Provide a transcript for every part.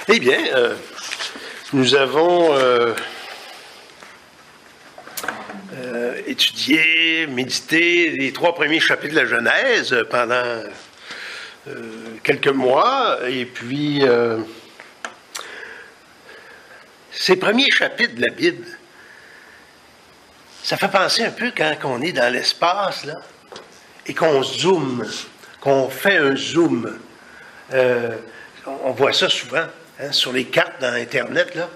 Eh bien, nous avons étudié, médité les 3 premiers chapitres de la Genèse pendant quelques mois, et puis ces premiers chapitres de la Bible, ça fait penser un peu quand on est dans l'espace, là, et qu'on zoome, qu'on fait un zoom. On voit ça souvent, hein, sur les cartes dans Internet, là.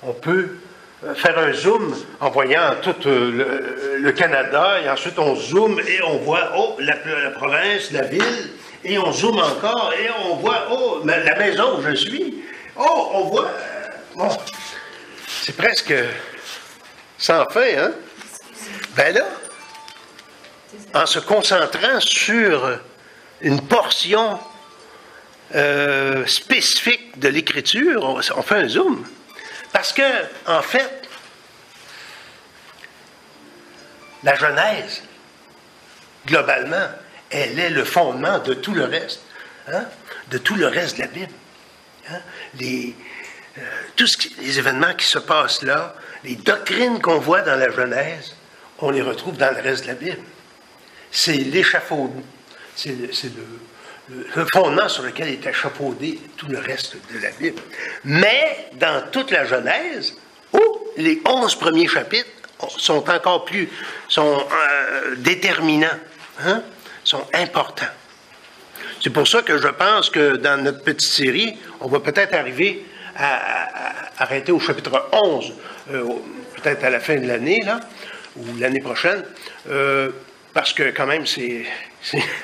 On peut faire un zoom en voyant tout le Canada, et ensuite on zoome et on voit, la province, la ville, et on zoome encore et on voit, la maison où je suis. On voit, bon, c'est presque sans fin, hein? Ben là, en se concentrant sur une portion spécifique de l'Écriture, on fait un zoom. Parce que, en fait, la Genèse, globalement, elle est le fondement de tout le reste, hein? De tout le reste de la Bible. Hein? Les événements qui se passent là, les doctrines qu'on voit dans la Genèse, on les retrouve dans le reste de la Bible. C'est l'échafaudement, c'est le fondement sur lequel est échafaudé tout le reste de la Bible. Mais dans toute la Genèse, les 11 premiers chapitres sont encore plus déterminants, hein, sont importants. C'est pour ça que je pense que dans notre petite série, on va peut-être arriver à arrêter au chapitre 11, peut-être à la fin de l'année, là, ou l'année prochaine, parce que quand même, c'est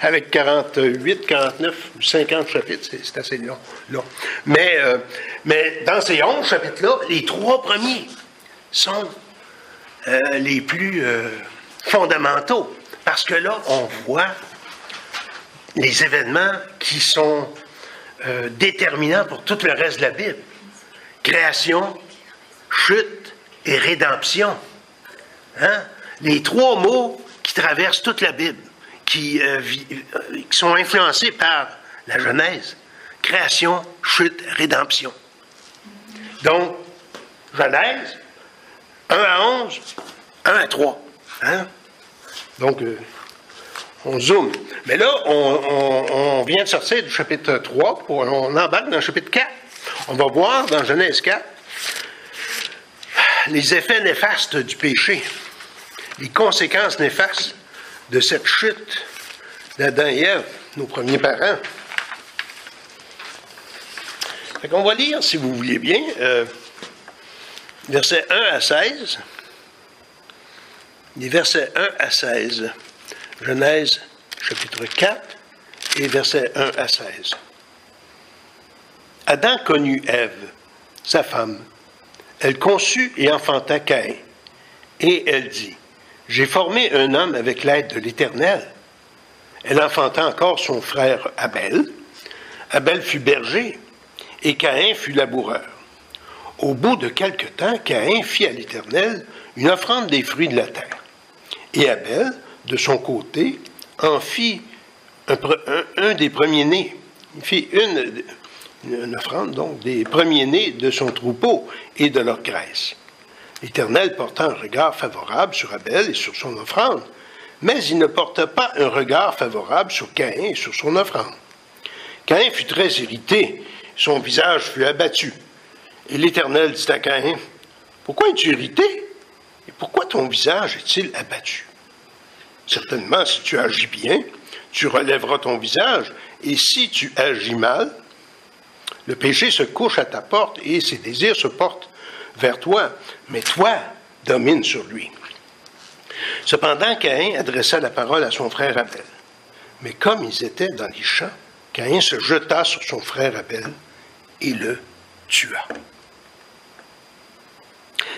avec 48, 49, 50 chapitres, c'est assez long. Mais dans ces 11 chapitres-là, les 3 premiers sont les plus fondamentaux, parce que là, on voit les événements qui sont déterminants pour tout le reste de la Bible. Création, chute et rédemption. Hein? Les 3 mots qui traversent toute la Bible, qui sont influencés par la Genèse. Création, chute, rédemption. Donc, Genèse, 1 à 11, 1 à 3. Hein? Donc, on zoome. Mais là, on vient de sortir du chapitre 3, on embarque dans le chapitre 4. On va voir dans Genèse 4 les effets néfastes du péché, les conséquences néfastes de cette chute d'Adam et Ève, nos premiers parents. Fait qu'on va lire, si vous voulez bien, versets 1 à 16. Les versets 1 à 16. Genèse, chapitre 4, et versets 1 à 16. Adam connut Ève, sa femme. Elle conçut et enfanta Caïn. Et elle dit, « J'ai formé un homme avec l'aide de l'Éternel. » Elle enfanta encore son frère Abel. Abel fut berger, et Caïn fut laboureur. Au bout de quelque temps, Caïn fit à l'Éternel une offrande des fruits de la terre. Et Abel, de son côté, en fit un des premiers-nés. Il fit une offrande, donc, des premiers-nés de son troupeau et de leur graisse. L'Éternel porta un regard favorable sur Abel et sur son offrande, mais il ne porta pas un regard favorable sur Caïn et sur son offrande. Caïn fut très irrité, son visage fut abattu. Et l'Éternel dit à Caïn, « Pourquoi es-tu irrité? Et pourquoi ton visage est-il abattu? Certainement, si tu agis bien, tu relèveras ton visage, et si tu agis mal, le péché se couche à ta porte et ses désirs se portent vers toi, mais toi domine sur lui. » Cependant, Caïn adressa la parole à son frère Abel. Mais comme ils étaient dans les champs, Caïn se jeta sur son frère Abel et le tua.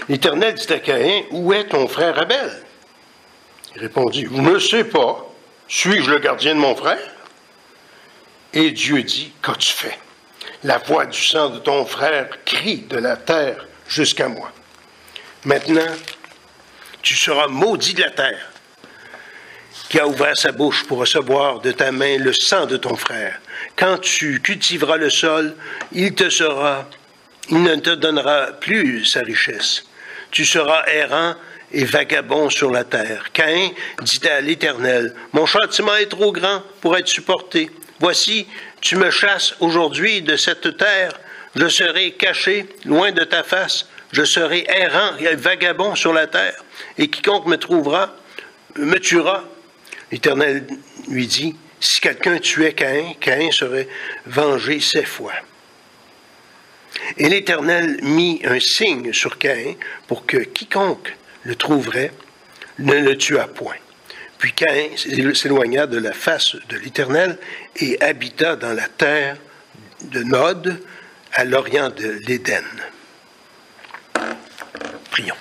L'Éternel dit à Caïn, « Où est ton frère Abel? » Il répondit, « Je ne sais pas. Suis-je le gardien de mon frère? » Et Dieu dit, « Qu'as-tu fait? La voix du sang de ton frère crie de la terre jusqu'à moi. Maintenant, tu seras maudit de la terre, qui a ouvert sa bouche pour recevoir de ta main le sang de ton frère. Quand tu cultiveras le sol, il te sera Il ne te donnera plus sa richesse. Tu seras errant et vagabond sur la terre. Caïn dit à l'Éternel, « Mon châtiment est trop grand pour être supporté. Voici, tu me chasses aujourd'hui de cette terre. Je serai caché loin de ta face. Je serai errant et vagabond sur la terre. Et quiconque me trouvera, me tuera. » L'Éternel lui dit, « Si quelqu'un tuait Caïn, Caïn serait vengé 7 fois. » Et l'Éternel mit un signe sur Caïn pour que quiconque le trouverait ne le tuât point. Puis Caïn s'éloigna de la face de l'Éternel et habita dans la terre de Nod, à l'orient de l'Éden. Prions.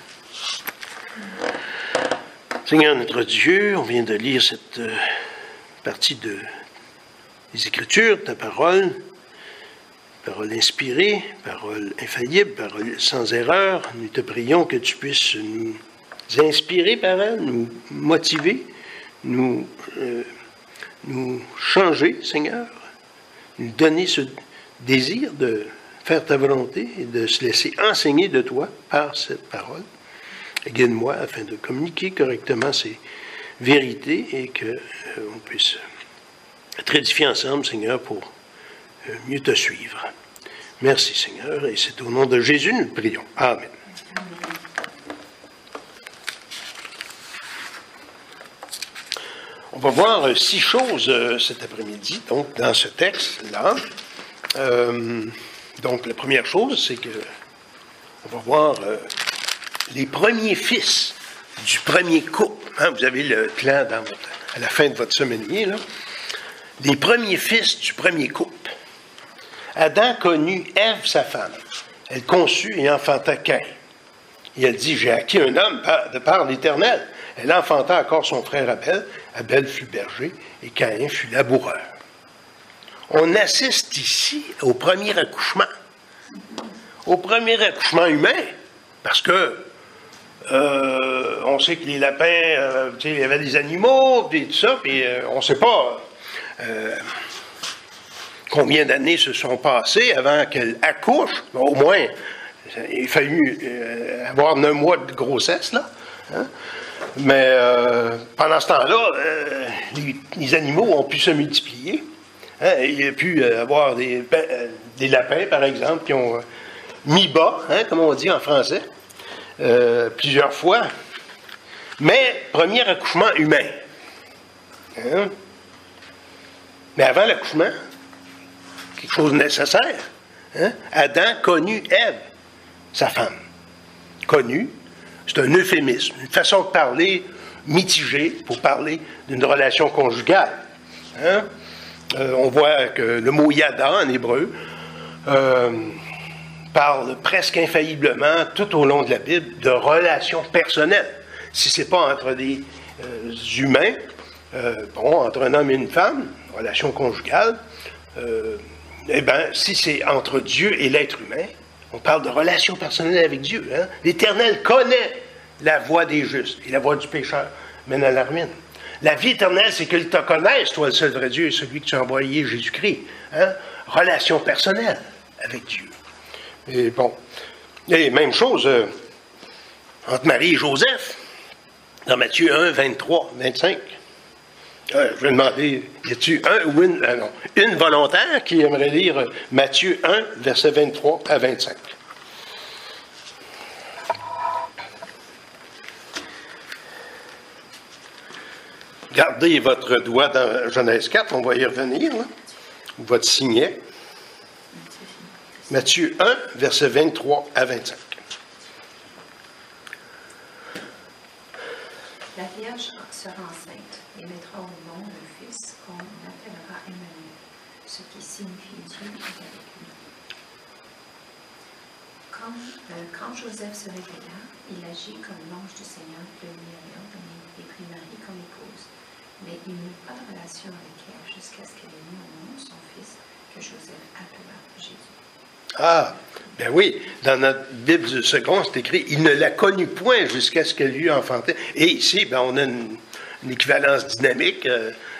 Seigneur notre Dieu, on vient de lire cette partie des Écritures, ta parole inspirée, parole infaillible, parole sans erreur. Nous te prions que tu puisses nous inspirer par elle, nous motiver, nous changer, Seigneur, nous donner ce désir de faire ta volonté et de se laisser enseigner de toi par cette parole. Guide-moi afin de communiquer correctement ces vérités et qu'on puisse être édifiés ensemble, Seigneur, pour mieux te suivre. Merci, Seigneur, et c'est au nom de Jésus nous prions. Amen. On va voir 6 choses cet après-midi, donc, dans ce texte-là. Donc, la première chose, c'est que on va voir les premiers fils du premier couple. Hein, vous avez le plan à la fin de votre semainier, là. Les premiers fils du premier couple. Adam connut Ève, sa femme. Elle conçut et enfanta Caïn. Et elle dit, j'ai acquis un homme de par l'Éternel. Elle enfanta encore son frère Abel. Abel fut berger et Caïn fut laboureur. On assiste ici au premier accouchement. Au premier accouchement humain, parce que on sait que les lapins, il y avait des animaux, puis tout ça, puis on ne sait pas combien d'années se sont passées avant qu'elle accouche. Au moins, il fallut avoir 9 mois de grossesse, là. Hein? Mais pendant ce temps-là, les animaux ont pu se multiplier. Hein? Il y a pu avoir des lapins, par exemple, qui ont mis bas, hein, comme on dit en français, plusieurs fois. Mais, premier accouchement humain. Hein? Mais avant l'accouchement, quelque chose de nécessaire. Hein? Adam connut Ève, sa femme. Connut, c'est un euphémisme, une façon de parler mitigée pour parler d'une relation conjugale. Hein? On voit que le mot yada en hébreu parle presque infailliblement tout au long de la Bible de relations personnelles. Si ce n'est pas entre des humains, entre un homme et une femme, relation conjugale, si c'est entre Dieu et l'être humain, on parle de relations personnelles avec Dieu. Hein? L'Éternel connaît la voie des justes et la voie du pécheur mène à la ruine. La vie éternelle, c'est qu'il te connaisse, toi, le seul vrai Dieu, et celui que tu as envoyé, Jésus-Christ. Hein? Relation personnelle avec Dieu. Et bon, et même chose entre Marie et Joseph, dans Matthieu 1, 23, 25. Je vais demander, y a-t-il une volontaire qui aimerait lire Matthieu 1, versets 23 à 25. Gardez votre doigt dans Genèse 4, on va y revenir, là, ou votre signet. Matthieu 1, versets 23 à 25. La Vierge sera enceinte et mettra au monde un fils qu'on appellera Emmanuel, ce qui signifie Dieu est avec nous. Quand Joseph se réveilla, il agit comme l'ange du Seigneur le lui avait ordonné et prit Marie comme épouse. Mais il n'eut pas de relation avec elle jusqu'à ce qu'elle ait mis au monde son fils que Joseph appela Jésus. Ah, ben oui, dans notre Bible du second, c'est écrit « Il ne la connut point jusqu'à ce qu'elle lui enfantait ». Et ici, ben, on a une équivalence dynamique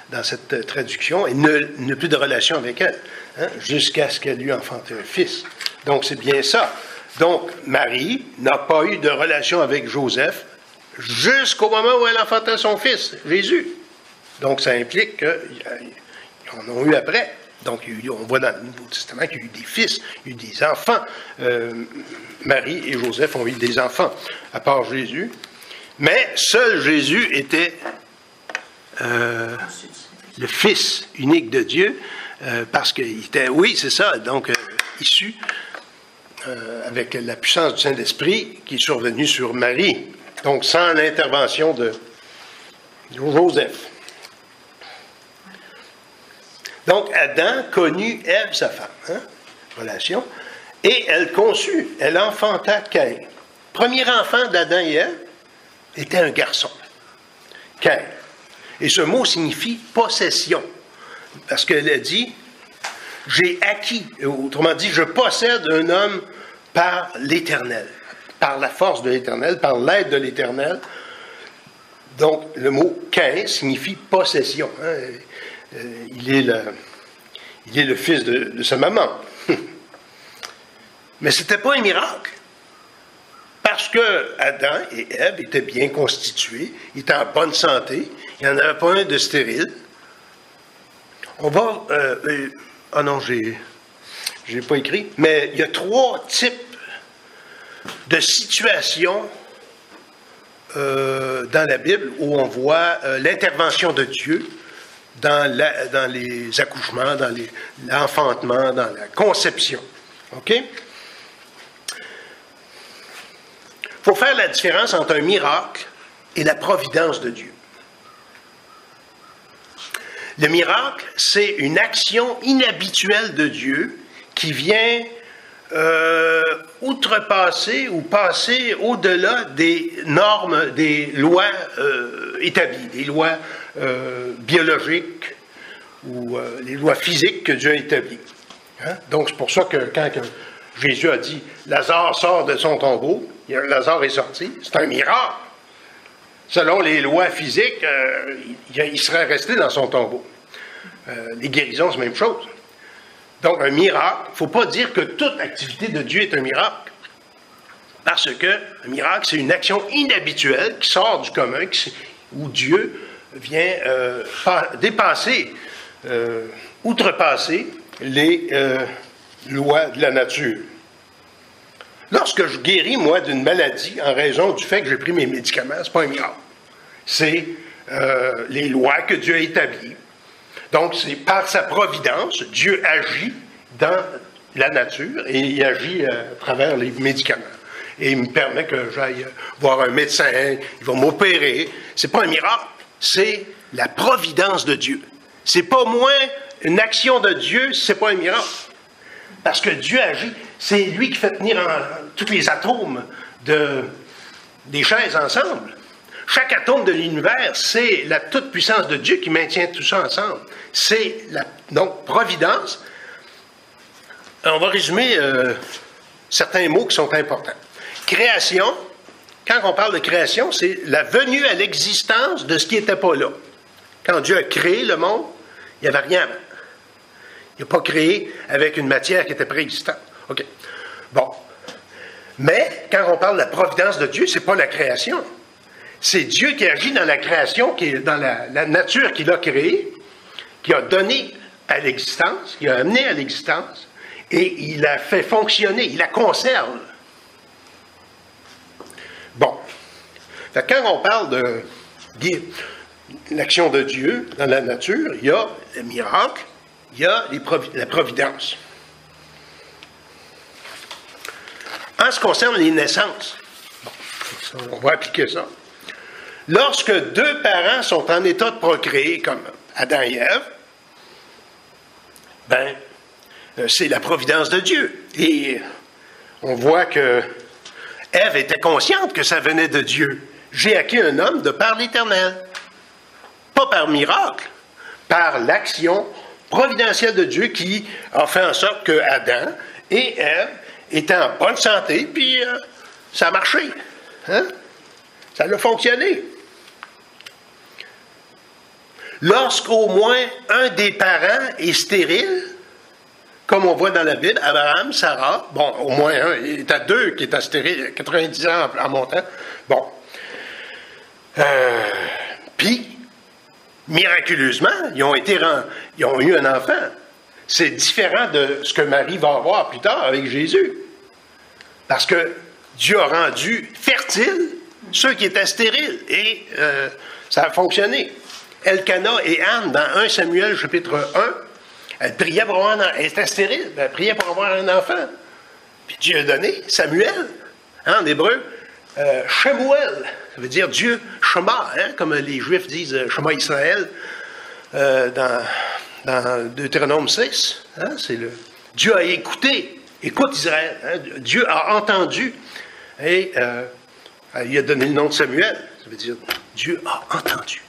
dans cette traduction. Il n'a plus de relation avec elle, hein, jusqu'à ce qu'elle lui enfante un fils. Donc, c'est bien ça. Donc, Marie n'a pas eu de relation avec Joseph jusqu'au moment où elle enfantait son fils, Jésus. Donc, ça implique qu'ils en ont eu après. Donc, on voit dans le Nouveau Testament qu'il y a eu des fils, il y a eu des enfants. Marie et Joseph ont eu des enfants, à part Jésus. Mais seul Jésus était le Fils unique de Dieu, parce qu'il était, oui, c'est ça, donc issu avec la puissance du Saint-Esprit qui est survenue sur Marie. Donc, sans l'intervention de Joseph. Donc, Adam connut Ève, sa femme, relation, et elle conçut, elle enfanta Caïn. Premier enfant d'Adam et Ève était un garçon, Caïn. Et ce mot signifie possession, parce qu'elle a dit, j'ai acquis, autrement dit, je possède un homme par l'Éternel, par la force de l'Éternel, par l'aide de l'Éternel. Donc, le mot Caïn signifie possession. Il est le fils de sa maman. Mais ce n'était pas un miracle. Parce que Adam et Ève étaient bien constitués, ils étaient en bonne santé, il n'y en avait pas un de stérile. On va... ah non, j'ai pas écrit, mais il y a 3 types de situations dans la Bible où on voit l'intervention de Dieu dans les accouchements, dans l'enfantement, dans la conception. OK? Il faut faire la différence entre un miracle et la providence de Dieu. Le miracle, c'est une action inhabituelle de Dieu qui vient outrepasser ou passer au-delà des normes, des lois établies, des lois biologiques ou les lois physiques que Dieu a établies. Donc, c'est pour ça que quand Jésus a dit « Lazare sort de son tombeau », Lazare est sorti, c'est un miracle. Selon les lois physiques, il serait resté dans son tombeau. Les guérisons, c'est la même chose. Donc, un miracle, il ne faut pas dire que toute activité de Dieu est un miracle. Parce que un miracle, c'est une action inhabituelle qui sort du commun, où Dieu vient dépasser, outrepasser les lois de la nature. Lorsque je guéris, moi, d'une maladie en raison du fait que j'ai pris mes médicaments, ce n'est pas un miracle. C'est les lois que Dieu a établies. Donc, c'est par sa providence, Dieu agit dans la nature et il agit à travers les médicaments. Et il me permet que j'aille voir un médecin, il va m'opérer. Ce n'est pas un miracle, c'est la providence de Dieu. C'est pas moins une action de Dieu, ce n'est pas un miracle. Parce que Dieu agit, c'est lui qui fait tenir tous les atomes des chaises ensemble. Chaque atome de l'univers, c'est la toute-puissance de Dieu qui maintient tout ça ensemble. C'est donc providence. On va résumer certains mots qui sont importants. Création, quand on parle de création, c'est la venue à l'existence de ce qui n'était pas là. Quand Dieu a créé le monde, il n'y avait rien avant. Il n'a pas créé avec une matière qui était préexistante. OK. Bon. Mais, quand on parle de la providence de Dieu, ce n'est pas la création. C'est Dieu qui agit dans la création, qui est dans la nature qu'il a créée, qui a donné à l'existence, qui a amené à l'existence, et il la fait fonctionner, il la conserve. Bon. Fait que quand on parle de l'action de Dieu dans la nature, il y a le miracle, il y a la providence. En ce qui concerne les naissances, on va appliquer ça. Lorsque 2 parents sont en état de procréer, comme Adam et Ève, c'est la providence de Dieu. Et on voit que Ève était consciente que ça venait de Dieu. J'ai acquis un homme de par l'Éternel. Pas par miracle, par l'action providentielle de Dieu qui a fait en sorte que Adam et Ève étaient en bonne santé, puis ça a marché. Hein? Ça a fonctionné. Lorsqu'au moins un des parents est stérile, comme on voit dans la Bible, Abraham, Sarah, bon, au moins un, il est à deux qui est stérile, 90 ans en montant. Bon. Puis, miraculeusement, ils ont eu un enfant. C'est différent de ce que Marie va avoir plus tard avec Jésus. Parce que Dieu a rendu fertile ceux qui étaient stériles. Et ça a fonctionné. Elkana et Anne, dans 1 Samuel, chapitre 1, elle priait pour avoir un enfant. Elle était stérile, elle priait pour avoir un enfant. Puis Dieu a donné Samuel, en hébreu, Shemuel. Ça veut dire Dieu, Shema, comme les Juifs disent Shema Israël dans Deutéronome 6. C'est Dieu a écouté. Écoute Israël. Dieu a entendu. Et il a donné le nom de Samuel. Ça veut dire Dieu a entendu.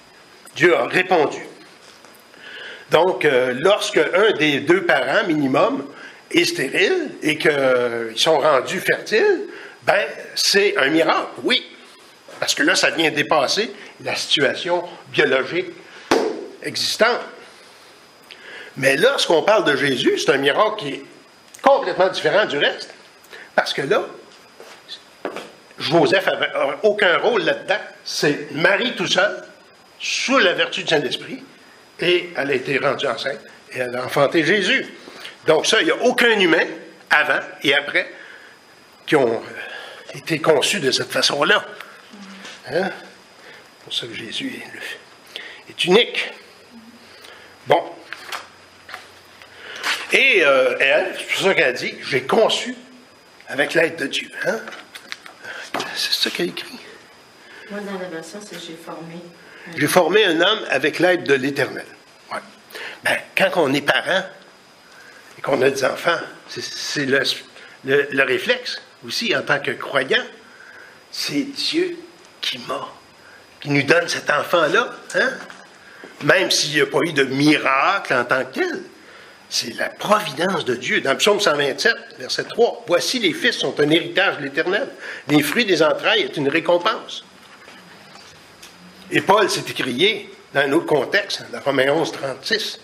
Dieu a répondu. Donc, lorsque un des deux parents minimum est stérile et qu'ils sont rendus fertiles, ben c'est un miracle, oui. Parce que là, ça vient dépasser la situation biologique existante. Mais lorsqu'on parle de Jésus, c'est un miracle qui est complètement différent du reste. Parce que là, Joseph n'avait aucun rôle là-dedans. C'est Marie tout seul, sous la vertu du Saint-Esprit, et elle a été rendue enceinte, et elle a enfanté Jésus. Donc ça, il n'y a aucun humain, avant et après, qui ont été conçus de cette façon-là. C'est pour ça que Jésus est unique. Bon. Et elle, c'est pour ça qu'elle a dit, j'ai conçu avec l'aide de Dieu. C'est ça qu'elle écrit. Moi, dans la version, c'est j'ai formé. J'ai formé un homme avec l'aide de l'Éternel. Ouais. Ben, quand on est parent et qu'on a des enfants, c'est le réflexe aussi en tant que croyant. C'est Dieu qui nous donne cet enfant-là. Même s'il n'y a pas eu de miracle en tant que tel. C'est la providence de Dieu. Dans le psaume 127, verset 3, « Voici les fils sont un héritage de l'Éternel. Les fruits des entrailles est une récompense. » Et Paul s'est écrié dans un autre contexte, dans Romains 11, 36.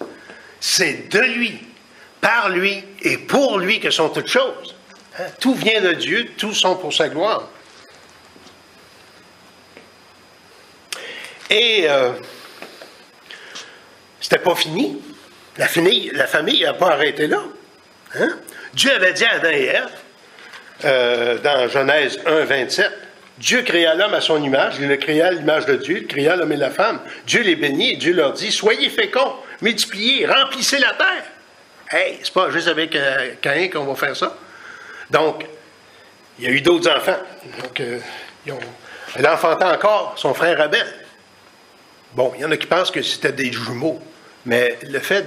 C'est de lui, par lui et pour lui que sont toutes choses. Tout vient de Dieu, tout sont pour sa gloire. Et c'était pas fini. La famille n'a pas arrêté là. Dieu avait dit à Adam et Ève, dans Genèse 1, 27, Dieu créa l'homme à son image, il le créa à l'image de Dieu, il créa l'homme et la femme. Dieu les bénit et Dieu leur dit, soyez féconds, multipliez, remplissez la terre. Hey, c'est pas juste avec Caïn qu'on va faire ça. Donc, il y a eu d'autres enfants. Donc, elle enfantait encore son frère Abel. Bon, il y en a qui pensent que c'était des jumeaux. Mais le fait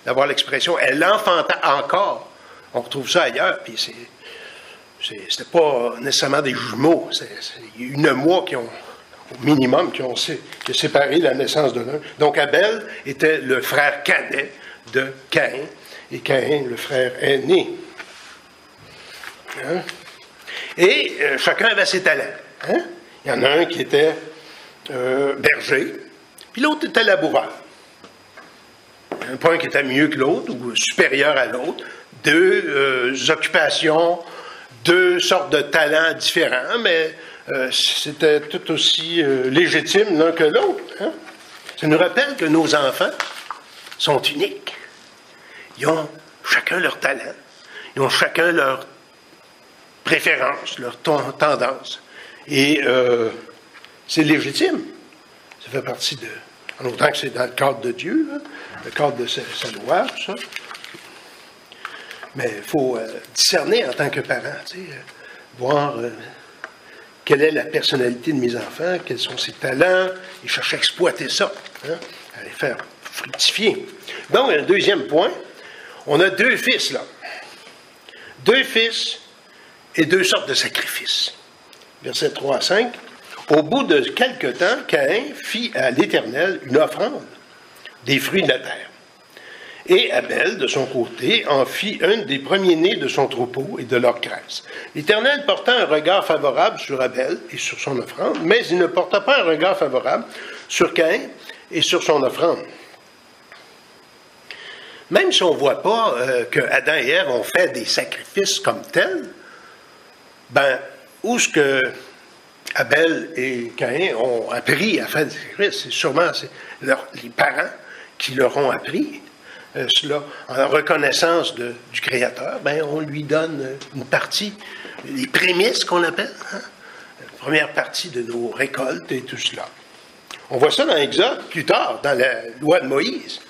d'avoir l'expression « elle enfanta encore », on retrouve ça ailleurs, puis c'était pas nécessairement des jumeaux. Il y a eu 9 mois au minimum, qui ont séparé la naissance de l'un. Donc Abel était le frère cadet de Caïn, et Caïn, le frère aîné. Et chacun avait ses talents. Il y en a un qui était berger, puis l'autre était laboureur. Un point qui était mieux que l'autre, ou supérieur à l'autre. Deux occupations, deux sortes de talents différents, mais c'était tout aussi légitime l'un que l'autre. Ça nous rappelle que nos enfants sont uniques. Ils ont chacun leur talent. Ils ont chacun leur préférence, leur tendance. Et c'est légitime. Ça fait partie de... En autant que c'est dans le cadre de Dieu, le cadre de sa loi, tout ça. Mais il faut discerner en tant que parent, voir quelle est la personnalité de mes enfants, quels sont ses talents, et chercher à exploiter ça, à les faire fructifier. Donc, un deuxième point, on a 2 fils, là. 2 fils et 2 sortes de sacrifices. Versets 3 à 5. Au bout de quelque temps, Caïn fit à l'Éternel une offrande des fruits de la terre. Et Abel, de son côté, en fit un des premiers-nés de son troupeau et de leur graisse. L'Éternel porta un regard favorable sur Abel et sur son offrande, mais il ne porta pas un regard favorable sur Caïn et sur son offrande. même si on ne voit pas que Adam et Ève ont fait des sacrifices comme tels, ben, où est-ce que Abel et Caïn ont appris à faire des sacrifices? C'est sûrement les parents qui leur ont appris cela. En reconnaissance du Créateur, ben, on lui donne une partie, les prémices qu'on appelle, hein? La première partie de nos récoltes et tout cela. On voit ça dans Exode, plus tard, dans la loi de Moïse.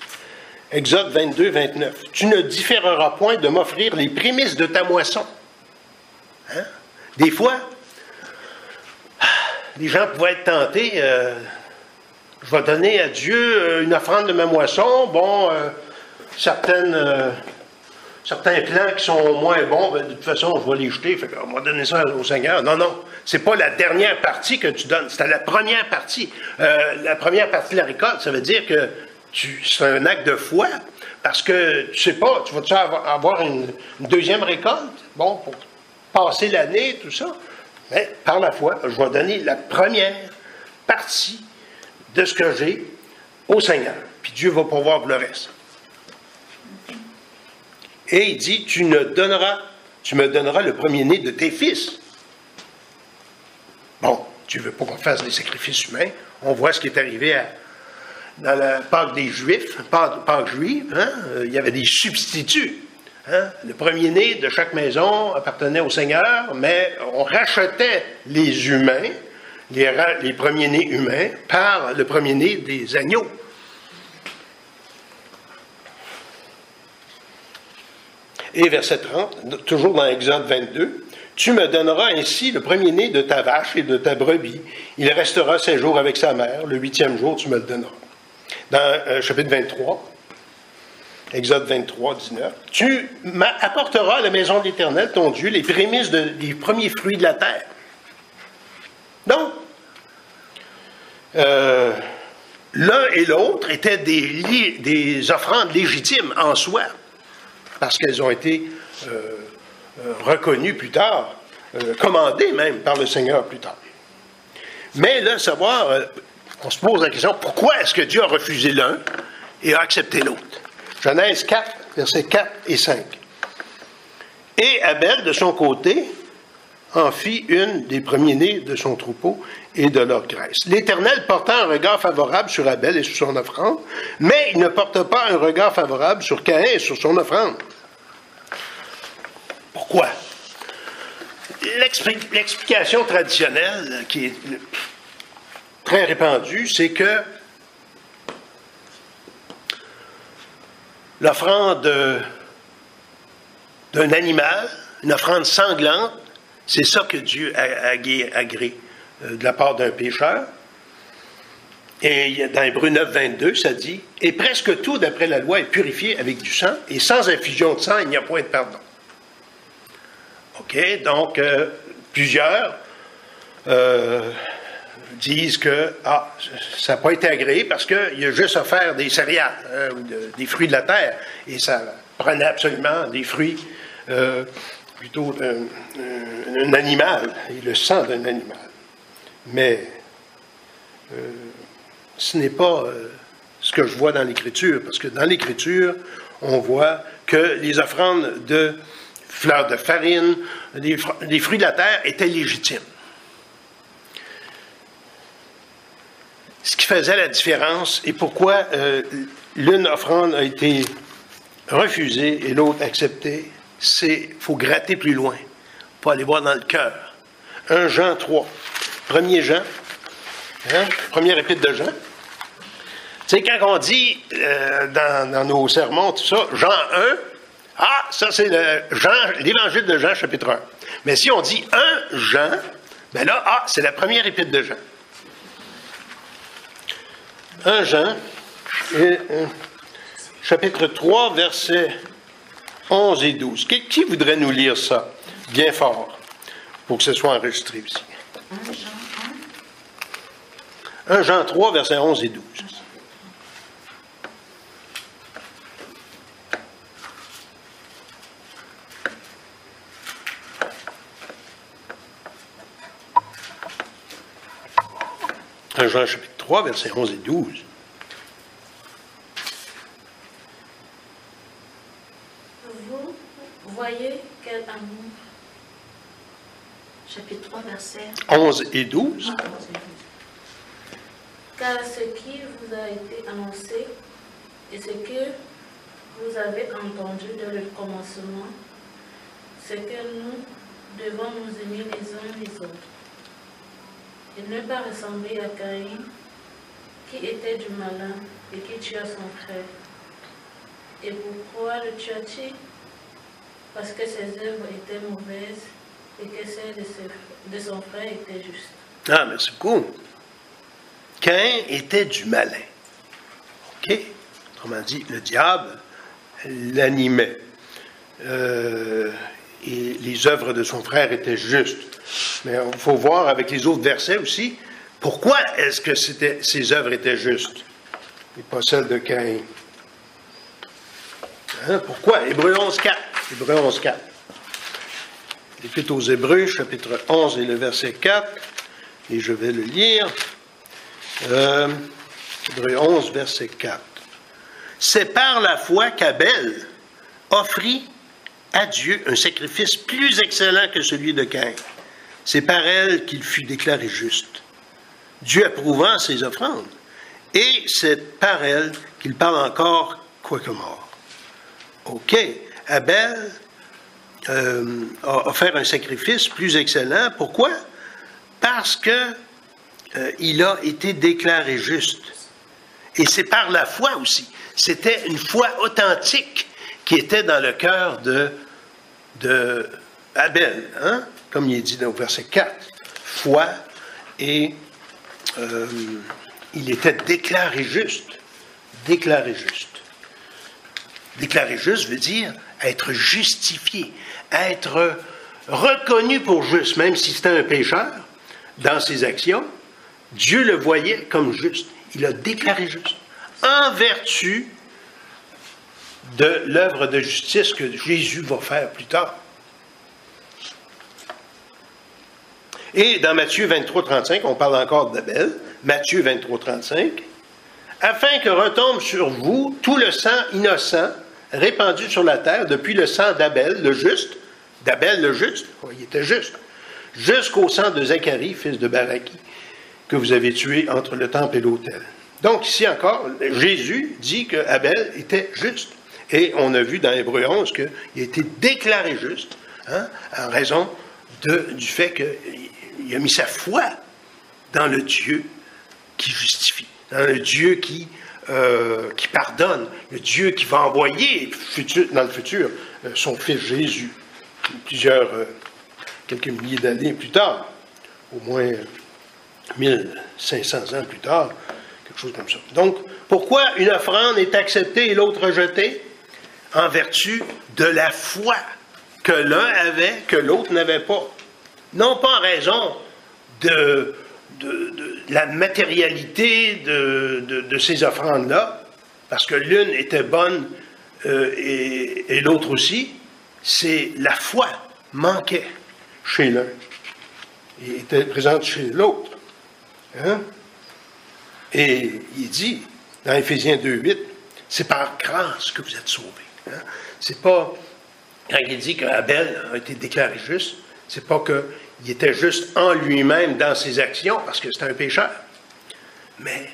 Exode 22, 29. « Tu ne différeras point de m'offrir les prémices de ta moisson. » Hein? Des fois, les gens pouvaient être tentés, je vais donner à Dieu une offrande de ma moisson, bon, certains plants qui sont moins bons, ben, de toute façon, je vais les jeter, fait qu'on va donner ça au Seigneur. Non, non, c'est pas la dernière partie que tu donnes, c'est la première partie. La première partie de la récolte, ça veut dire que c'est un acte de foi, parce que tu sais pas, tu vas-tu avoir une deuxième récolte, bon, pour passer l'année, tout ça. Mais par la foi, je vais donner la première partie de ce que j'ai au Seigneur. Puis Dieu va pourvoir pour le reste. Et il dit, tu me donneras le premier-né de tes fils. Bon, Dieu ne veut pas qu'on fasse des sacrifices humains. On voit ce qui est arrivé dans la Pâque des Juifs, Pâque juive, hein? Il y avait des substituts. Hein? Le premier-né de chaque maison appartenait au Seigneur, mais on rachetait les humains, les premiers-nés humains, par le premier-né des agneaux. Et verset 30, toujours dans Exode 22, « Tu me donneras ainsi le premier-né de ta vache et de ta brebis. Il restera 7 jours avec sa mère. Le 8e jour, tu me le donneras. » Dans chapitre 23, Exode 23, 19, « Tu apporteras à la maison de l'Éternel, ton Dieu, les prémices des premiers fruits de la terre. » Donc, l'un et l'autre étaient des offrandes légitimes en soi, parce qu'elles ont été reconnues plus tard, commandées même par le Seigneur plus tard. Mais là, savoir, on se pose la question, pourquoi est-ce que Dieu a refusé l'un et a accepté l'autre? Genèse 4, versets 4 et 5. « Et Abel, de son côté, en fit une des premiers-nés de son troupeau et de leur graisse. L'Éternel porta un regard favorable sur Abel et sur son offrande, mais il ne porta pas un regard favorable sur Caïn et sur son offrande. » Pourquoi? L'explication traditionnelle, qui est très répandue, c'est que l'offrande d'un animal, une offrande sanglante, c'est ça que Dieu a agré de la part d'un pécheur. Et dans Hébreux 9, 22, ça dit « Et presque tout, d'après la loi, est purifié avec du sang, et sans infusion de sang, il n'y a point de pardon. » OK? Donc, plusieurs disent que ça n'a pas été agréé parce qu'il y a juste à faire des céréales ou des fruits de la terre. Et ça prenait absolument des fruits plutôt d'un animal, et le sang d'un animal. Mais ce n'est pas ce que je vois dans l'Écriture, parce que dans l'Écriture, on voit que les offrandes de fleurs de farine, les fruits de la terre étaient légitimes. Ce qui faisait la différence et pourquoi l'une offrande a été refusée et l'autre acceptée, c'est qu'il faut gratter plus loin, faut aller voir dans le cœur. 1 Jean 3, 1er Jean, hein, première épître de Jean. Tu sais, quand on dit dans nos sermons, tout ça, Jean 1, ça c'est l'évangile de Jean, chapitre 1. Mais si on dit 1 Jean, ben là, c'est la première épître de Jean. 1 Jean, chapitre 3, versets 11 et 12. Qui voudrait nous lire ça bien fort pour que ce soit enregistré ici? 1 Jean 3, versets 11 et 12. Jean chapitre 3, versets 11 et 12. chapitre 3, versets 11 et 12. 11 et 12. Car ce qui vous a été annoncé et ce que vous avez entendu dès le commencement, c'est que nous devons nous aimer les uns les autres et ne pas ressembler à Caïn, qui était du malin et qui tua son frère. Et pourquoi le tua-t-il? Parce que ses œuvres étaient mauvaises et que celles de son frère étaient justes. Ah, mais c'est cool. Caïn était du malin. OK? Autrement dit, le diable l'animait. Et les œuvres de son frère étaient justes. Mais il faut voir avec les autres versets aussi, pourquoi est-ce que ces œuvres étaient justes et pas celles de Caïn? Hein? Pourquoi? Hébreux 11.4. Hébreux 11.4. L'Épître aux Hébreux, chapitre 11 et le verset 4, et je vais le lire. Hébreux 11, verset 4. C'est par la foi qu'Abel offrit à Dieu un sacrifice plus excellent que celui de Caïn. C'est par elle qu'il fut déclaré juste, Dieu approuvant ses offrandes. Et c'est par elle qu'il parle encore, quoique mort. OK. Abel a offert un sacrifice plus excellent. Pourquoi? Parce que il a été déclaré juste. Et c'est par la foi aussi. C'était une foi authentique qui était dans le cœur de Abel, hein? Comme il est dit dans le verset 4. Foi et il était déclaré juste. Déclaré juste. Déclaré juste veut dire être justifié, être reconnu pour juste, même si c'était un pécheur dans ses actions. Dieu le voyait comme juste. Il a déclaré juste. En vertu de l'œuvre de justice que Jésus va faire plus tard. Et dans Matthieu 23, 35, on parle encore d'Abel. Matthieu 23, 35. Afin que retombe sur vous tout le sang innocent répandu sur la terre depuis le sang d'Abel, le juste. D'Abel, le juste. Oh, il était juste. Jusqu'au sang de Zacharie, fils de Baraki, que vous avez tué entre le temple et l'autel. Donc, ici encore, Jésus dit que Abel était juste. Et on a vu dans Hébreux 11 qu'il a été déclaré juste, hein, en raison du fait qu'il a mis sa foi dans le Dieu qui justifie, dans le Dieu qui pardonne, le Dieu qui va envoyer dans le futur son fils Jésus, quelques milliers d'années plus tard, au moins 1500 ans plus tard, quelque chose comme ça. Donc, pourquoi une offrande est acceptée et l'autre rejetée? En vertu de la foi que l'un avait, que l'autre n'avait pas. Non pas en raison de la matérialité de ces offrandes-là, parce que l'une était bonne et l'autre aussi, c'est la foi manquait chez l'un et était présente chez l'autre. Hein? Et il dit, dans Éphésiens 2.8, c'est par grâce que vous êtes sauvés. Hein? C'est pas, quand il dit qu'Abel a été déclaré juste, c'est pas qu'il était juste en lui-même dans ses actions, parce que c'était un pécheur. Mais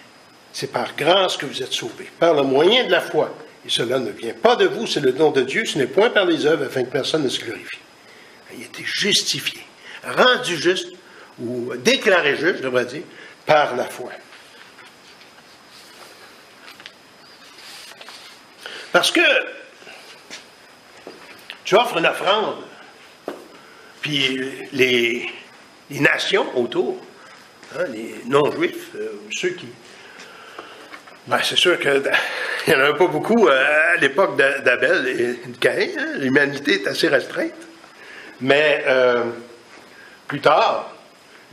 c'est par grâce que vous êtes sauvés, par le moyen de la foi. Et cela ne vient pas de vous, c'est le don de Dieu, ce n'est point par les œuvres, afin que personne ne se glorifie. Il a été justifié, rendu juste, ou déclaré juste, je devrais dire, par la foi. Parce que tu offres une offrande, puis les nations autour, hein, les non-juifs, ceux qui... Ben, c'est sûr qu'il n'y en avait pas beaucoup à l'époque d'Abel et de Caïn. Hein, l'humanité est assez restreinte. Mais plus tard,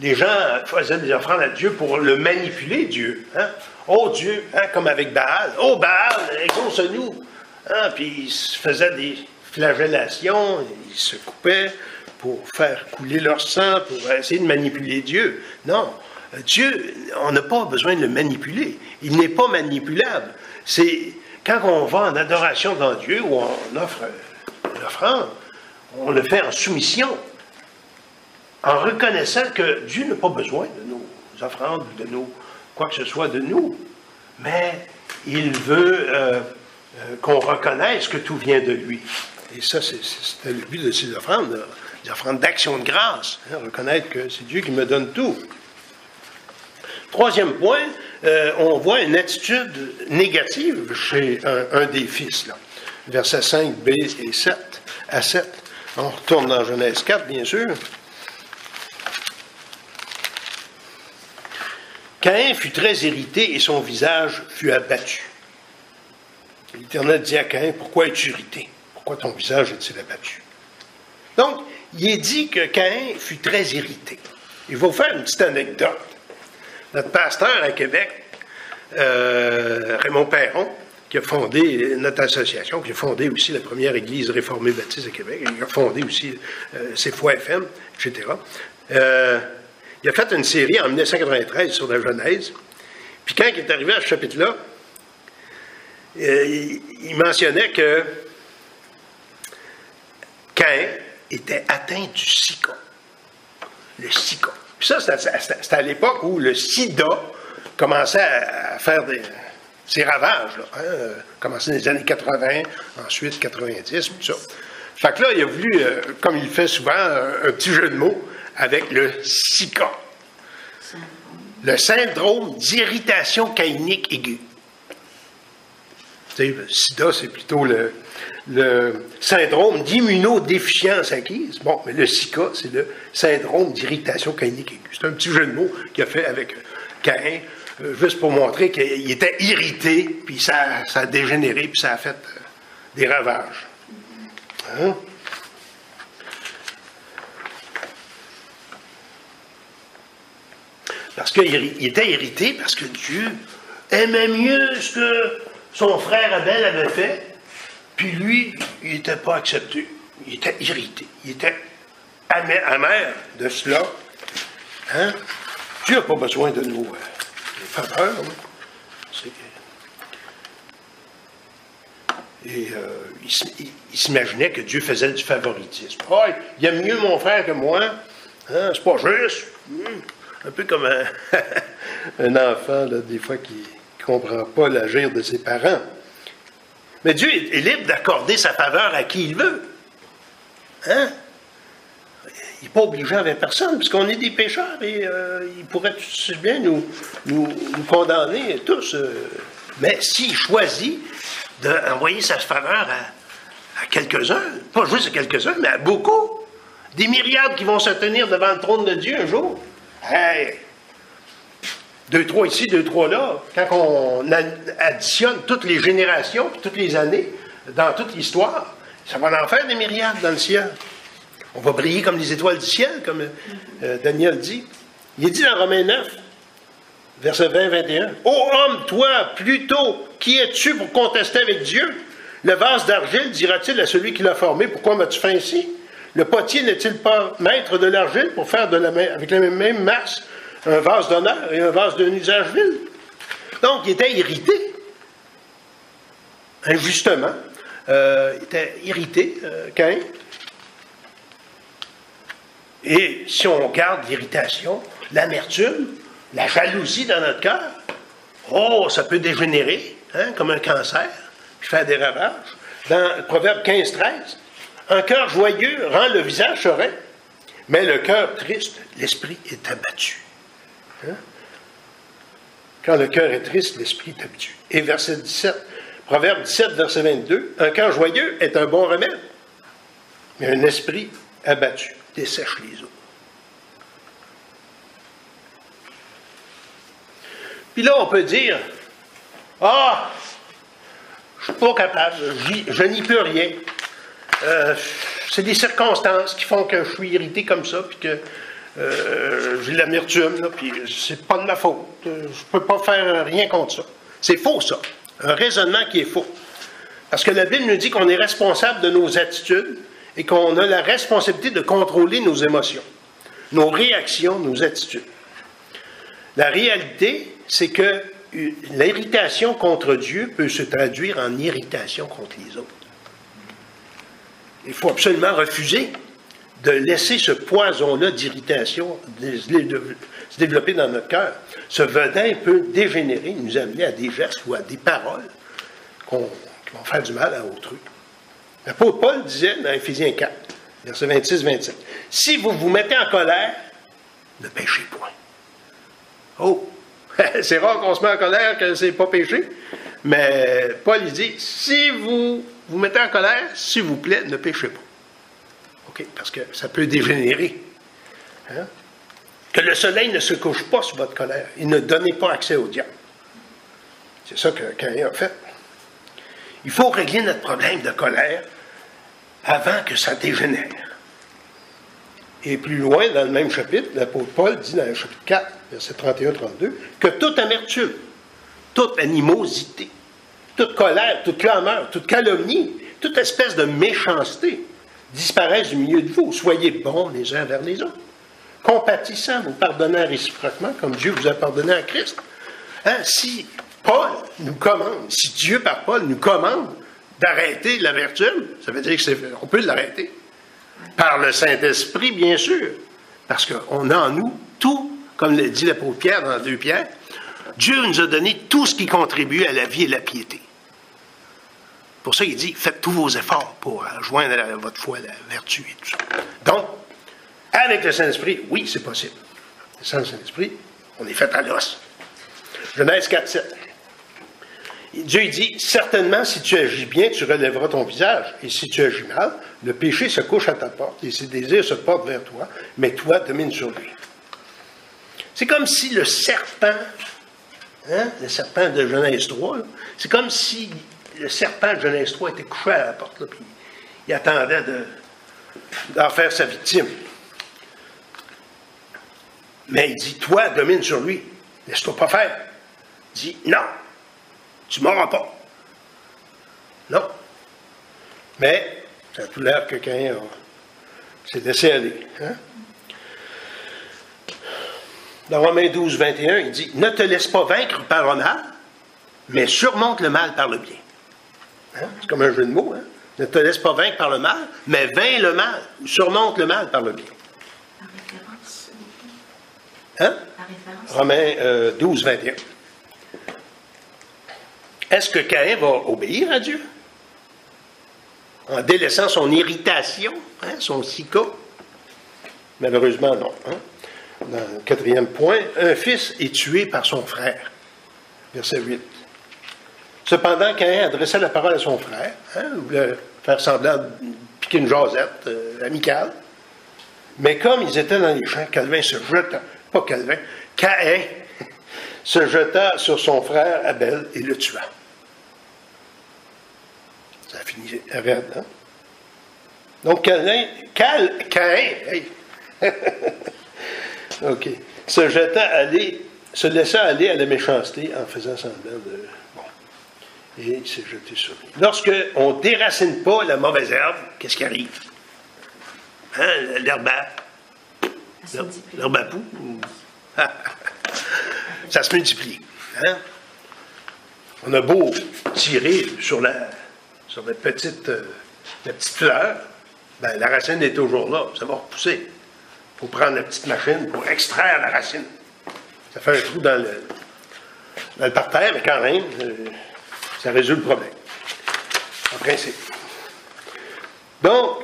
les gens faisaient des offrandes à Dieu pour le manipuler, Dieu. Hein? Oh Dieu, hein, comme avec Baal. Oh Baal, exauce-nous. Hein? Puis ils se faisaient des flagellations, ils se coupaient pour faire couler leur sang, pour essayer de manipuler Dieu. Non, Dieu, on n'a pas besoin de le manipuler. Il n'est pas manipulable. C'est quand on va en adoration devant Dieu, ou on offre une offrande, on le fait en soumission, en reconnaissant que Dieu n'a pas besoin de nos offrandes, de nos quoi que ce soit de nous, mais il veut qu'on reconnaisse que tout vient de lui. Et ça, c'était le but de ces offrandes, là, des offrandes d'action de grâce, hein, reconnaître que c'est Dieu qui me donne tout. Troisième point, on voit une attitude négative chez un des fils, là. Versets 5b et 7 à 7. On retourne dans Genèse 4, bien sûr. Caïn fut très irrité et son visage fut abattu. L'Éternel dit à Caïn, pourquoi es-tu irrité? Pourquoi ton visage est-il abattu? Donc, il est dit que Caïn fut très irrité. Il va vous faire une petite anecdote. Notre pasteur à Québec, Raymond Perron, qui a fondé notre association, qui a fondé aussi la première église réformée baptiste à Québec, il a fondé aussi CFOI FM, etc. Il a fait une série en 1993 sur la Genèse. Puis quand il est arrivé à ce chapitre-là, il mentionnait que Caïn était atteint du sida. Le sida. Puis ça, c'était à l'époque où le sida commençait à faire ses ravages. Là, hein? Commençait dans les années 80, ensuite 90, tout ça. Fait que là, il a voulu, comme il fait souvent, un petit jeu de mots avec le SICA. Le syndrome d'irritation caïnique aiguë. Le sida, c'est plutôt le syndrome d'immunodéficience acquise. Bon, mais le SICA, c'est le syndrome d'irritation caïnique aiguë. C'est un petit jeu de mots qu'il a fait avec Caïn, juste pour montrer qu'il était irrité, puis ça a dégénéré, puis ça a fait des ravages. Hein? Parce qu'il était irrité, parce que Dieu aimait mieux ce que son frère Abel avait fait, puis lui, il n'était pas accepté. Il était irrité. Il était amer de cela. Hein? Dieu n'a pas besoin de nos faveurs. Hein? Et il s'imaginait que Dieu faisait du favoritisme. Oh, il aime mieux mon frère que moi. Hein? C'est pas juste. Un peu comme un enfant, là, des fois, qui ne comprend pas l'agir de ses parents. Mais Dieu est libre d'accorder sa faveur à qui il veut. Hein? Il n'est pas obligé avec personne, puisqu'on est des pécheurs et il pourrait tout bien nous condamner tous. Mais s'il choisit d'envoyer sa faveur à quelques-uns, pas juste à quelques-uns, mais à beaucoup, des myriades qui vont se tenir devant le trône de Dieu un jour. Hey! 2, 3 ici, 2, 3 là, quand on additionne toutes les générations, toutes les années, dans toute l'histoire, ça va en faire des myriades dans le ciel. On va briller comme les étoiles du ciel, comme Daniel dit. Il est dit dans Romains 9, verset 20-21, « Ô homme, toi, plutôt, qui es-tu pour contester avec Dieu? Le vase d'argile dira-t-il à celui qui l'a formé, pourquoi m'as-tu fait ainsi? Le potier n'est-il pas maître de l'argile pour faire avec la même masse un vase d'honneur et un vase d'un usage vil? » Donc, il était irrité, injustement. Il était irrité, Caïn. Et si on garde l'irritation, l'amertume, la jalousie dans notre cœur, oh, ça peut dégénérer, hein, comme un cancer, puis faire des ravages. Dans Proverbe 15-13, un cœur joyeux rend le visage serein, mais le cœur triste, l'esprit est abattu. Hein? Quand le cœur est triste, l'esprit est abattu. Et verset 17, Proverbe 17, verset 22, un cœur joyeux est un bon remède, mais un esprit abattu dessèche les eaux. Puis là, on peut dire, ah, je ne suis pas capable, je n'y peux rien. C'est des circonstances qui font que je suis irrité comme ça, puis que j'ai de l'amertume, puis c'est pas de ma faute. Je ne peux pas faire rien contre ça. C'est faux, ça. Un raisonnement qui est faux. Parce que la Bible nous dit qu'on est responsable de nos attitudes et qu'on a la responsabilité de contrôler nos émotions, nos réactions, nos attitudes. La réalité, c'est que l'irritation contre Dieu peut se traduire en irritation contre les autres. Il faut absolument refuser de laisser ce poison-là d'irritation se développer dans notre cœur. Ce venin peut dégénérer, nous amener à des gestes ou à des paroles qui vont faire du mal à autrui. L'apôtre Paul disait dans Éphésiens 4, versets 26-27, « Si vous vous mettez en colère, ne péchez point. » Oh! C'est rare qu'on se met en colère que c'est pas péché, mais Paul il dit, si vous vous mettez en colère, s'il vous plaît, ne péchez pas. OK? Parce que ça peut dégénérer. Hein? Que le soleil ne se couche pas sur votre colère et ne donnez pas accès au diable. C'est ça que Caïn a fait. Il faut régler notre problème de colère avant que ça dégénère. Et plus loin, dans le même chapitre, l'apôtre Paul dit dans le chapitre 4, verset 31-32, que toute amertume, toute animosité, toute colère, toute clameur, toute calomnie, toute espèce de méchanceté disparaissent du milieu de vous. Soyez bons les uns vers les autres, compatissants, vous pardonnant réciproquement, comme Dieu vous a pardonné en Christ. Hein? Si Paul nous commande, si Dieu par Paul nous commande d'arrêter l'amertume, ça veut dire qu'on peut l'arrêter. Par le Saint-Esprit, bien sûr. Parce qu'on a en nous tout, comme le dit l'apôtre Pierre dans 2 Pierre, Dieu nous a donné tout ce qui contribue à la vie et la piété. Pour ça, il dit, faites tous vos efforts pour joindre à votre foi la vertu et tout ça. Donc, avec le Saint-Esprit, oui, c'est possible. Sans le Saint-Esprit, on est fait à l'os. Genèse 4-7. Dieu dit, certainement, si tu agis bien, tu relèveras ton visage. Et si tu agis mal, le péché se couche à ta porte et ses désirs se portent vers toi, mais toi, domine sur lui. C'est comme si le serpent de Genèse 3, c'est comme si le serpent de Genèse 3 était couché à la porte, là, puis il attendait d'en faire sa victime. Mais il dit, toi, domine sur lui, laisse-toi pas faire. Il dit, non. Tu ne m'auras pas. Non. Mais, ça a tout l'air que Caïn s'est laissé aller. Hein? Dans Romains 12, 21, il dit, ne te laisse pas vaincre par le mal, mais surmonte le mal par le bien. Hein? C'est comme un jeu de mots. Hein? Ne te laisse pas vaincre par le mal, mais vainc le mal, surmonte le mal par le bien. Par référence. Hein? Par référence. Romains 12, 21. Est-ce que Caïn va obéir à Dieu? En délaissant son irritation, hein, son sika? Malheureusement, non. Hein? Dans le 4e point, un fils est tué par son frère. Verset 8. Cependant, Caïn adressait la parole à son frère, hein, il voulait faire semblant de piquer une jasette amicale. Mais comme ils étaient dans les champs, Caïn se jeta sur son frère Abel et le tua. Ça a fini raide, hein? Donc, Caïn, OK, se laissa aller à la méchanceté en faisant semblant de... Bon, et il s'est jeté sur lui. Lorsqu'on ne déracine pas la mauvaise herbe, qu'est-ce qui arrive? Hein, l'herbe à poux? Ça se multiplie. Hein? On a beau tirer sur la petite fleur, ben, la racine est toujours là, ça va repousser. Il faut prendre la petite machine pour extraire la racine. Ça fait un trou dans le parterre, mais quand même, ça résout le problème. En principe. Donc,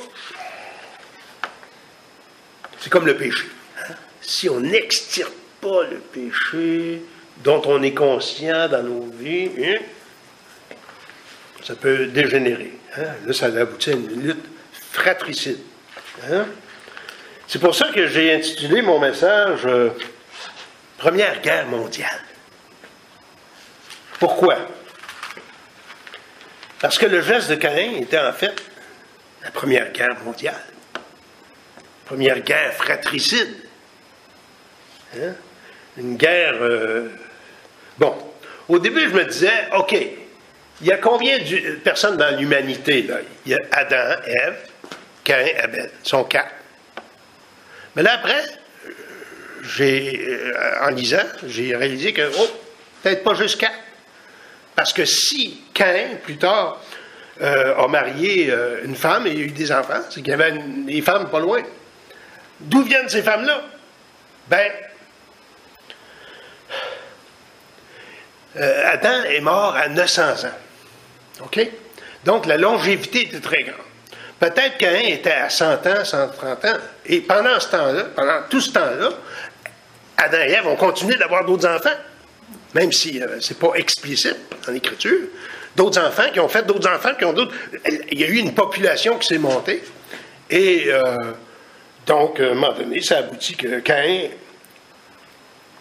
c'est comme le péché. Hein? Si on n'extirpe pas le péché dont on est conscient dans nos vies, hein, ça peut dégénérer. Hein? Là, ça aboutit à une lutte fratricide. Hein? C'est pour ça que j'ai intitulé mon message Première guerre mondiale. Pourquoi? Parce que le geste de Caïn était en fait la Première guerre mondiale. Première guerre fratricide. Hein? Une guerre... Bon, au début, je me disais, OK, il y a combien de personnes dans l'humanité, là? Il y a Adam, Ève, Caïn, Abel. Ils sont 4. Mais là, après, en lisant, j'ai réalisé que, peut-être pas juste 4. Parce que si Caïn, plus tard, a marié une femme et il y a eu des enfants, c'est qu'il y avait des femmes pas loin. D'où viennent ces femmes-là? Ben, Adam est mort à 900 ans. OK? Donc, la longévité était très grande. Peut-être qu'Caïn était à 100 ans, 130 ans. Et pendant ce temps-là, pendant tout ce temps-là, Adam et Ève ont continué d'avoir d'autres enfants. Même si ce n'est pas explicite dans l'Écriture. D'autres enfants qui ont fait d'autres enfants, qui ont d'autres... Il y a eu une population qui s'est montée. Et donc, à un moment donné, ça aboutit que Caïn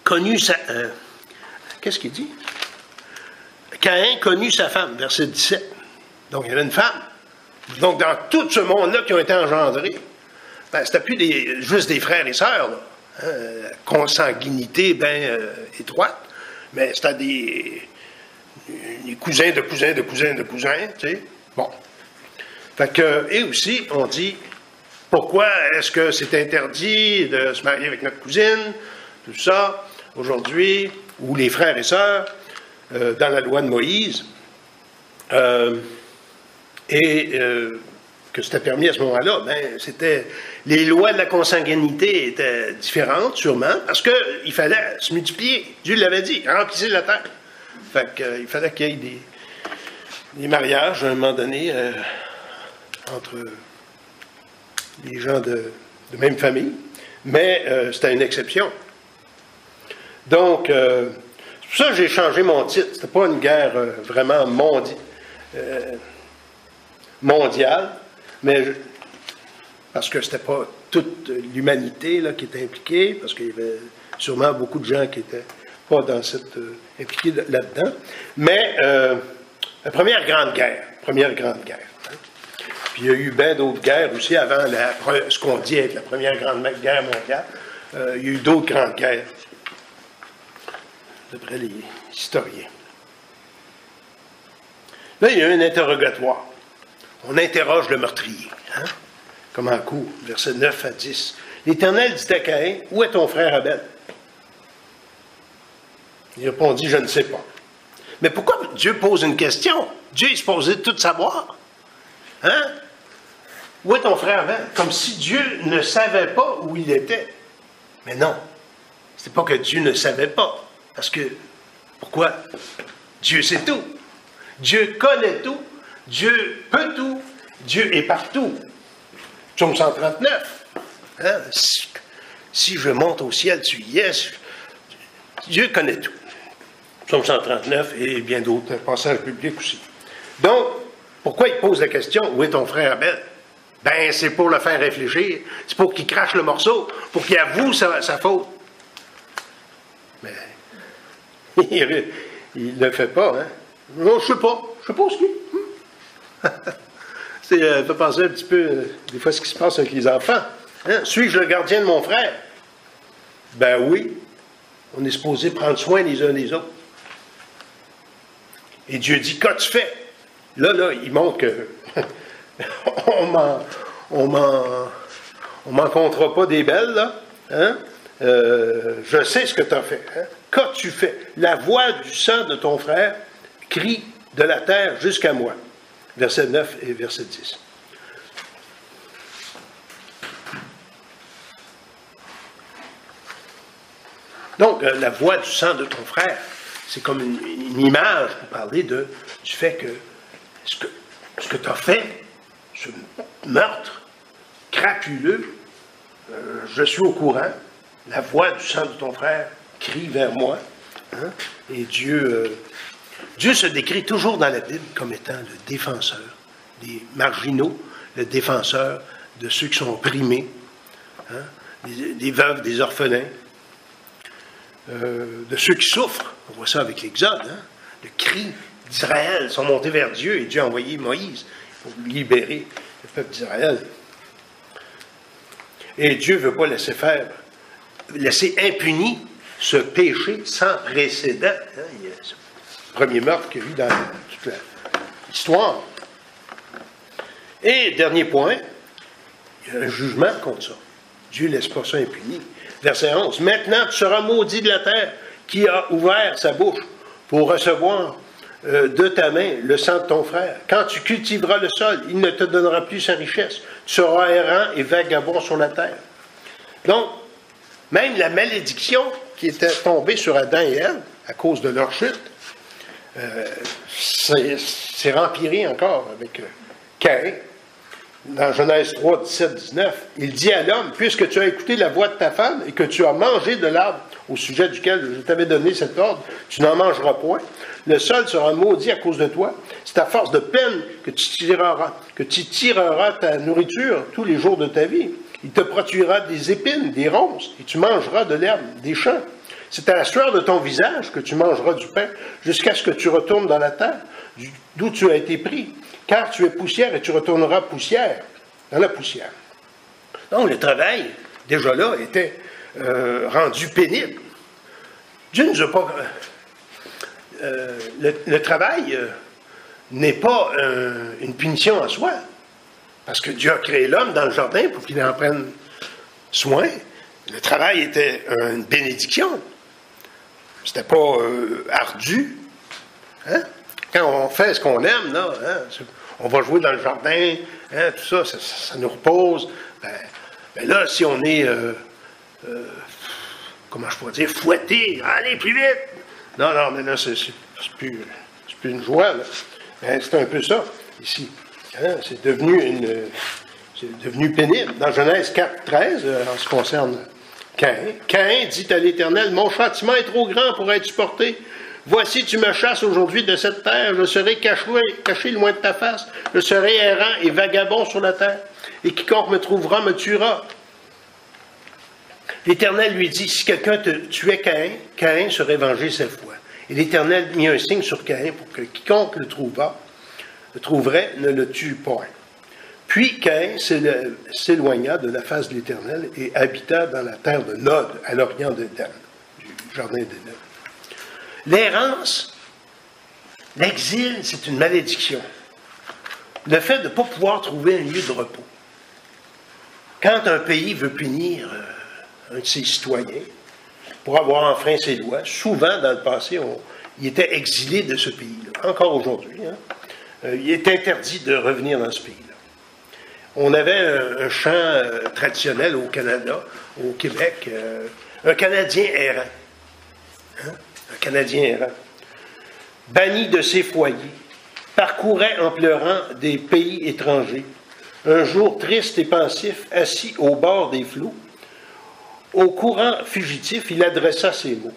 connut sa... qu'est-ce qu'il dit? Caïn connut sa femme, verset 17. Donc, il y avait une femme. Donc, dans tout ce monde-là qui ont été engendrés, ben, c'était plus juste des frères et sœurs, là, hein, consanguinité bien étroite, mais c'était des cousins de cousins de cousins de cousins, tu sais. Bon. Fait que, et aussi, on dit, pourquoi est-ce que c'est interdit de se marier avec notre cousine, tout ça, aujourd'hui, ou les frères et sœurs, dans la loi de Moïse, que c'était permis à ce moment-là, ben, c'était... Les lois de la consanguinité étaient différentes, sûrement, parce qu'il fallait se multiplier. Dieu l'avait dit, remplissez la terre. Fait qu'il fallait qu'il y ait des mariages, à un moment donné, entre les gens de même famille, mais c'était une exception. Donc, c'est pour ça que j'ai changé mon titre. C'était pas une guerre vraiment mondiale, mais parce que c'était pas toute l'humanité là, qui était impliquée, parce qu'il y avait sûrement beaucoup de gens qui n'étaient pas dans impliqués là-dedans. Mais la première grande guerre. Hein. Puis il y a eu bien d'autres guerres aussi avant ce qu'on dit être la première grande guerre mondiale. Il y a eu d'autres grandes guerres, d'après les historiens. Là, il y a eu un interrogatoire. On interroge le meurtrier. Hein? Comme en cours, versets 9 à 10. L'Éternel dit à Caïn, « Où est ton frère Abel? » Il répondit, « Je ne sais pas. » Mais pourquoi Dieu pose une question? Dieu est supposé tout savoir. Hein? Où est ton frère Abel? Comme si Dieu ne savait pas où il était. Mais non. C'est pas que Dieu ne savait pas. Parce que, pourquoi? Dieu sait tout. Dieu connaît tout. Dieu peut tout. Dieu est partout. Psaume 139. Hein? Si je monte au ciel, tu y es. Dieu connaît tout. Psaume 139 et bien d'autres passages bibliques aussi. Donc, pourquoi il pose la question, où est ton frère Abel? Ben, c'est pour le faire réfléchir. C'est pour qu'il crache le morceau, pour qu'il avoue sa faute. Mais, il ne le fait pas, hein? Non, je ne sais pas ce qu'il ça peut penser un petit peu, des fois, ce qui se passe avec les enfants. Hein? Suis-je le gardien de mon frère? Ben oui. On est supposé prendre soin les uns des autres. Et Dieu dit, qu'as-tu fait? Là, il montre que on m'en comptera pas des belles, là. Hein? Je sais ce que tu as fait. Hein? Qu'as-tu fait? La voix du sang de ton frère crie de la terre jusqu'à moi. Verset 9 et verset 10. Donc, la voix du sang de ton frère, c'est comme une image pour parler du fait que ce que tu as fait, ce meurtre crapuleux, je suis au courant. La voix du sang de ton frère crie vers moi. Hein? Et Dieu se décrit toujours dans la Bible comme étant le défenseur des marginaux, le défenseur de ceux qui sont opprimés, hein? des veuves, des orphelins, de ceux qui souffrent. On voit ça avec l'Exode. Hein? Le cri d'Israël sont montés vers Dieu et Dieu a envoyé Moïse pour libérer le peuple d'Israël. Et Dieu ne veut pas laisser impuni ce péché sans précédent. Hein? Il y a ce premier meurtre qu'il y a eu dans toute l'histoire. Et dernier point, il y a un jugement contre ça. Dieu ne laisse pas ça impuni. Verset 11. Maintenant, tu seras maudit de la terre qui a ouvert sa bouche pour recevoir de ta main le sang de ton frère. Quand tu cultiveras le sol, il ne te donnera plus sa richesse. Tu seras errant et vagabond sur la terre. Donc, même la malédiction qui était tombée sur Adam et Ève à cause de leur chute, c'est rempli encore avec Caïn. Dans Genèse 3, 17, 19, il dit à l'homme, puisque tu as écouté la voix de ta femme et que tu as mangé de l'arbre au sujet duquel je t'avais donné cet ordre, tu n'en mangeras point. Le sol sera maudit à cause de toi. C'est à force de peine que tu tireras ta nourriture tous les jours de ta vie. Il te produira des épines, des ronces, et tu mangeras de l'herbe, des champs. C'est à la sueur de ton visage que tu mangeras du pain, jusqu'à ce que tu retournes dans la terre, d'où tu as été pris. Car tu es poussière et tu retourneras dans la poussière. Donc le travail, déjà là, était rendu pénible. Dieu ne nous a pas... le travail n'est pas une punition en soi, parce que Dieu a créé l'homme dans le jardin pour qu'il en prenne soin. Le travail était une bénédiction. C'était pas ardu. Hein? Quand on fait ce qu'on aime, là, hein, on va jouer dans le jardin, hein, tout ça, ça nous repose. Ben là, si on est, comment je pourrais dire, fouetté, allez plus vite. Non, mais là, c'est plus une joie. Là. Ben, c'est un peu ça, ici. Hein, c'est devenu pénible. Dans Genèse 4, 13, en ce qui concerne Caïn dit à l'Éternel, mon châtiment est trop grand pour être supporté. Voici, tu me chasses aujourd'hui de cette terre, je serai caché loin de ta face, je serai errant et vagabond sur la terre, et quiconque me trouvera me tuera. L'Éternel lui dit, si quelqu'un tuait Caïn, Caïn serait vengé 7 fois. Et l'Éternel mit un signe sur Caïn pour que quiconque le trouverait ne le tue point. Puis Caïn s'éloigna de la face de l'Éternel et habita dans la terre de Nod, à l'orient d'Éden, du jardin d'Éden. L'errance, l'exil, c'est une malédiction. Le fait de ne pas pouvoir trouver un lieu de repos. Quand un pays veut punir un de ses citoyens pour avoir enfreint ses lois, souvent dans le passé, il était exilé de ce pays-là. Encore aujourd'hui, hein, il est interdit de revenir dans ce pays-là. On avait un chant traditionnel au Canada, au Québec, un Canadien errant. Hein? Un Canadien errant, banni de ses foyers, parcourait en pleurant des pays étrangers. Un jour triste et pensif, assis au bord des flots, au courant fugitif, il adressa ces mots.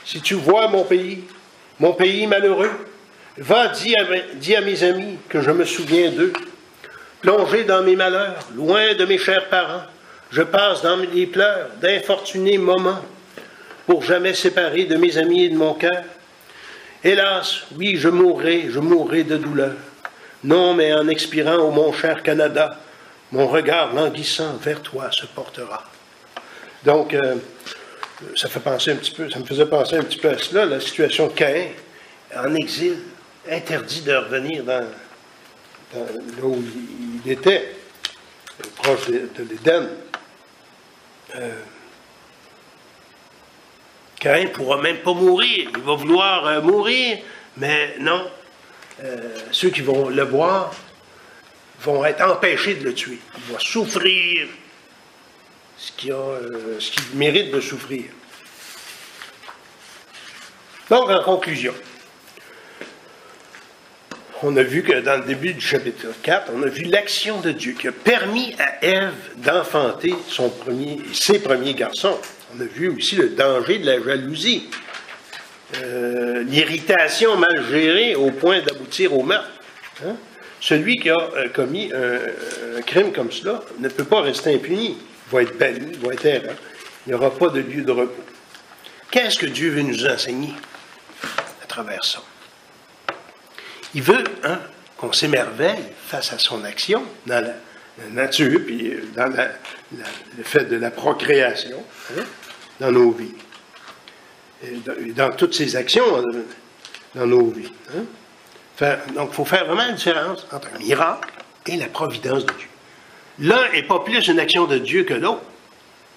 Si tu vois mon pays malheureux, va, dis à mes amis que je me souviens d'eux. Plongé dans mes malheurs, loin de mes chers parents, je passe dans les pleurs d'infortunés moments, pour jamais séparer de mes amis et de mon cœur. Hélas, oui, je mourrai de douleur. Non, mais en expirant, ô mon cher Canada, mon regard languissant vers toi se portera. Donc, ça me faisait penser un petit peu à cela, la situation de Caïn, en exil, interdit de revenir dans là où il était, proche de l'Éden. Caïn ne pourra même pas mourir. Il va vouloir mourir, mais non. Ceux qui vont le voir vont être empêchés de le tuer. Il va souffrir ce qu'il mérite de souffrir. Donc, en conclusion, on a vu que dans le début du chapitre 4, on a vu l'action de Dieu qui a permis à Ève d'enfanter ses premiers garçons. On a vu aussi le danger de la jalousie, l'irritation mal gérée au point d'aboutir au meurtre. Hein? Celui qui a commis un crime comme cela ne peut pas rester impuni. Il va être banni, il va être errant. Il n'y aura pas de lieu de repos. Qu'est-ce que Dieu veut nous enseigner à travers ça? Il veut qu'on s'émerveille face à son action dans la nature, puis dans le fait de la procréation, hein, dans nos vies. Et dans toutes ces actions dans nos vies. Hein. Donc, il faut faire vraiment une différence entre un miracle et la providence de Dieu. L'un n'est pas plus une action de Dieu que l'autre.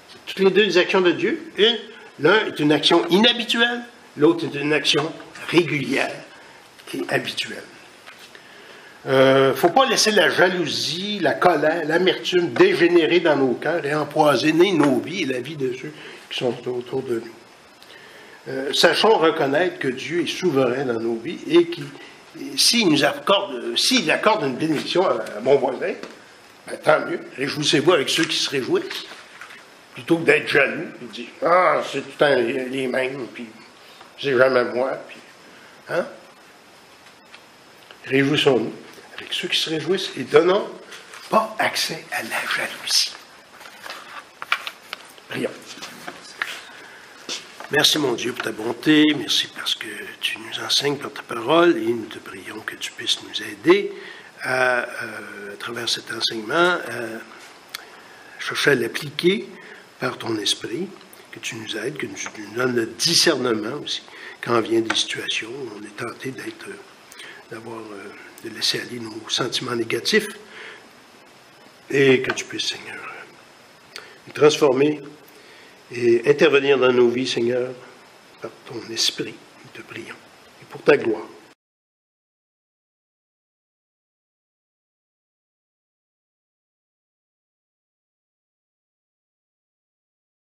C'est toutes les deux des actions de Dieu. L'un est une action inhabituelle, l'autre est une action régulière et habituelle. ne faut pas laisser la jalousie, la colère, l'amertume dégénérer dans nos cœurs et empoisonner nos vies et la vie de ceux qui sont autour de nous. Sachons reconnaître que Dieu est souverain dans nos vies et s'il accorde une bénédiction à mon voisin, ben, tant mieux. Réjouissez-vous avec ceux qui se réjouissent. Plutôt que d'être jaloux et de dire « Ah, c'est tout le temps les mêmes, puis c'est jamais moi. » Puis, hein? Réjouissons-nous avec ceux qui se réjouissent et donnons pas accès à la jalousie. Prions. Merci, mon Dieu, pour ta bonté. Merci parce que tu nous enseignes par ta parole et nous te prions que tu puisses nous aider à travers cet enseignement, à chercher à l'appliquer par ton esprit, que tu nous aides, que tu nous donnes le discernement aussi, quand vient des situations où on est tenté de laisser aller nos sentiments négatifs, et que tu puisses, Seigneur, nous transformer et intervenir dans nos vies, Seigneur, par ton esprit, nous te prions, et pour ta gloire.